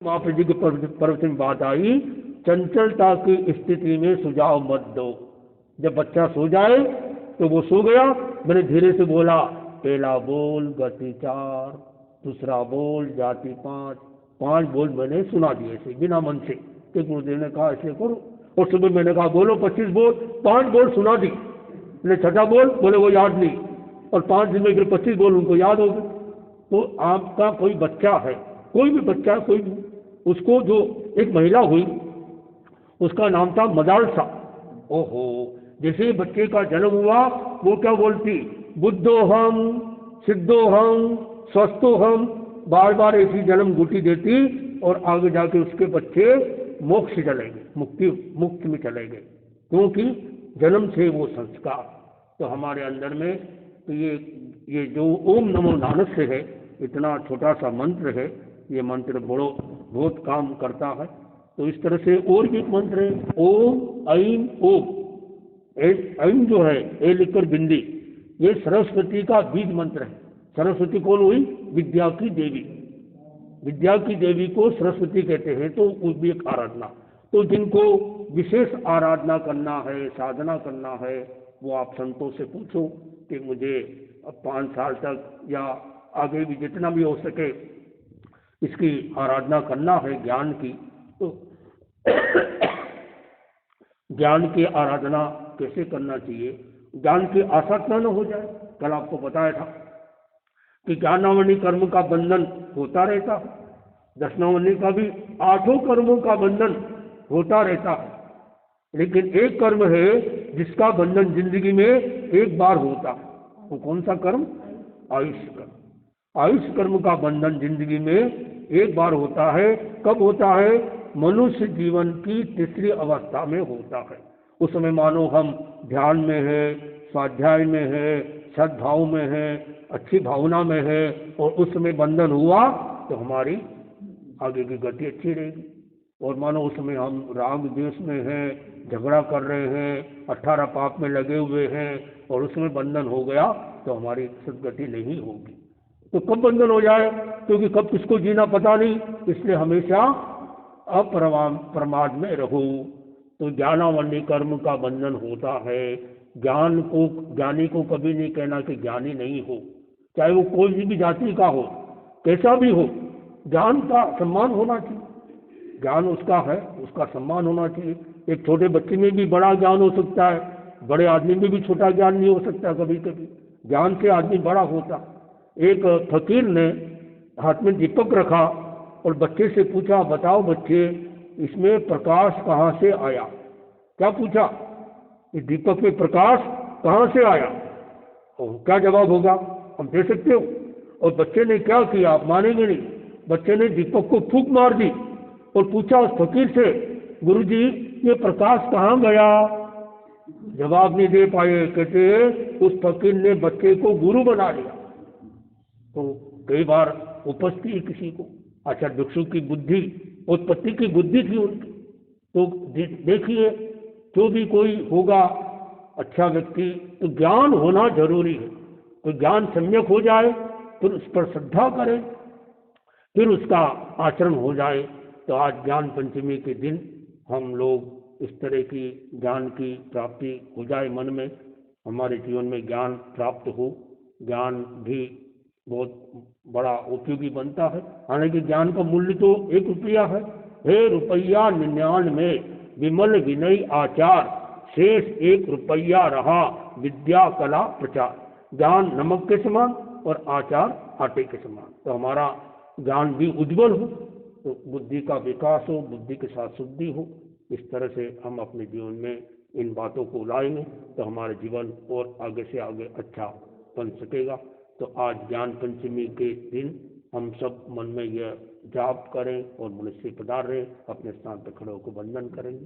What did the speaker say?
महाप्रभु जी के प्रवचन में बात आई, चंचलता की स्थिति में सुझाव मत दो। जब बच्चा सो जाए तो वो सो गया, मैंने धीरे से बोला, पहला बोल गति 4, दूसरा बोल जाति 5, 5 बोल मैंने सुना दिए थे बिना मन से कि गुरुदेव ने कहा ऐसे करो। और सुबह मैंने कहा बोलो 25 बोल, 5 बोल सुना दी। मैंने छठा बोल बोले वो याद नहीं, और 5 दिन में फिर 25 बोल उनको याद हो गए। तो आपका कोई बच्चा है, कोई भी बच्चा, कोई भी, उसको जो एक महिला हुई उसका नाम था मदालसा। ओहो, जैसे बच्चे का जन्म हुआ वो क्या बोलती, बुद्धोहम सिद्धोहम स्वस्थोहम, बार बार ऐसी जन्म गुटी देती और आगे जाके उसके बच्चे मोक्ष चलेंगे, मुक्ति में चलेंगे, क्योंकि जन्म से वो संस्कार। तो हमारे अंदर में तो ये जो ओम नमो नानक से है, इतना छोटा सा मंत्र है, ये मंत्र बहुत काम करता है। तो इस तरह से और भी एक मंत्र है, ओम ऐम ओम। ऐम जो है ए लिखकर बिंदी, ये सरस्वती का बीज मंत्र है। सरस्वती कौन हुई? विद्या की देवी। विद्या की देवी को सरस्वती कहते हैं, तो वो भी एक आराधना। तो जिनको विशेष आराधना करना है, साधना करना है, वो आप संतों से पूछो कि मुझे 5 साल तक या आगे भी जितना भी हो सके इसकी आराधना करना है ज्ञान की। तो ज्ञान की आराधना कैसे करना चाहिए? ज्ञान की आसक्ति न हो जाए। कल आपको बताया था कि ज्ञानावली कर्म का बंधन होता रहता है, दशनावली का भी 8 कर्मों का बंधन होता रहता है, लेकिन एक कर्म है जिसका बंधन जिंदगी में एक बार होता है। वो कौन सा कर्म? आयुष्य कर्म। आयुष्य कर्म का बंधन जिंदगी में एक बार होता है। कब होता है? मनुष्य जीवन की तीसरी अवस्था में होता है। उस समय मानो हम ध्यान में है, स्वाध्याय में है, सद्भाव में है, अच्छी भावना में है, और उस समय बंधन हुआ तो हमारी आगे की गति अच्छी रहेगी। और मानो उसमें हम राग द्वेष में हैं, झगड़ा कर रहे हैं, 18 पाप में लगे हुए हैं, और उसमें बंधन हो गया तो हमारी सदगति नहीं होगी। तो कब बंधन हो जाए? क्योंकि कब किसको जीना पता नहीं, इसलिए हमेशा प्रमाद में रहो। तो ज्ञानावली कर्म का बंधन होता है। ज्ञानी को कभी नहीं कहना कि ज्ञानी नहीं हो, चाहे वो कोई भी जाति का हो, कैसा भी हो, ज्ञान का सम्मान होना चाहिए। ज्ञान उसका है, उसका सम्मान होना चाहिए। एक छोटे बच्चे में भी बड़ा ज्ञान हो सकता है, बड़े आदमी में भी छोटा ज्ञान नहीं हो सकता। कभी कभी ज्ञान से आदमी बड़ा होता। एक फकीर ने हाथ में दीपक रखा और बच्चे से पूछा, बताओ बच्चे, इसमें प्रकाश कहाँ से आया? क्या पूछा? इस दीपक में प्रकाश कहाँ से आया? और क्या जवाब होगा हम दे सकते हो? और बच्चे ने क्या किया, आप मानेंगे नहीं। बच्चे ने दीपक को फूंक मार दी और पूछा उस फकीर से, गुरुजी ये प्रकाश कहाँ गया? जवाब नहीं दे पाए। कहते उस फकीर ने बच्चे को गुरु बना लिया। तो कई बार उपस्थिति है किसी को, आचार्य भिक्षु की बुद्धि, उत्पत्ति की बुद्धि थी उनकी। तो देखिए, जो भी कोई होगा अच्छा व्यक्ति, तो ज्ञान होना जरूरी है। तो ज्ञान सम्यक हो जाए, फिर उस पर श्रद्धा करें, फिर उसका आचरण हो जाए। तो आज ज्ञान पंचमी के दिन हम लोग इस तरह की ज्ञान की प्राप्ति हो जाए, मन में हमारे जीवन में ज्ञान प्राप्त हो। ज्ञान भी बहुत बड़ा उपयोगी बनता है। हालांकि ज्ञान का मूल्य तो 1 रुपया है। हे रुपया 99 विमल विनय आचार, शेष 1 रुपया रहा विद्या कला प्रचार। ज्ञान नमक के समान और आचार आटे के समान। तो हमारा ज्ञान भी उज्जवल हो, तो बुद्धि का विकास हो, बुद्धि के साथ शुद्धि हो। इस तरह से हम अपने जीवन में इन बातों को लाएंगे तो हमारा जीवन और आगे से आगे अच्छा बन सकेगा। तो आज ज्ञान पंचमी के दिन हम सब मन में यह जाप करें और मनुष्य पधार रहे, अपने स्थान पर खड़े होकर वंदन करेंगे।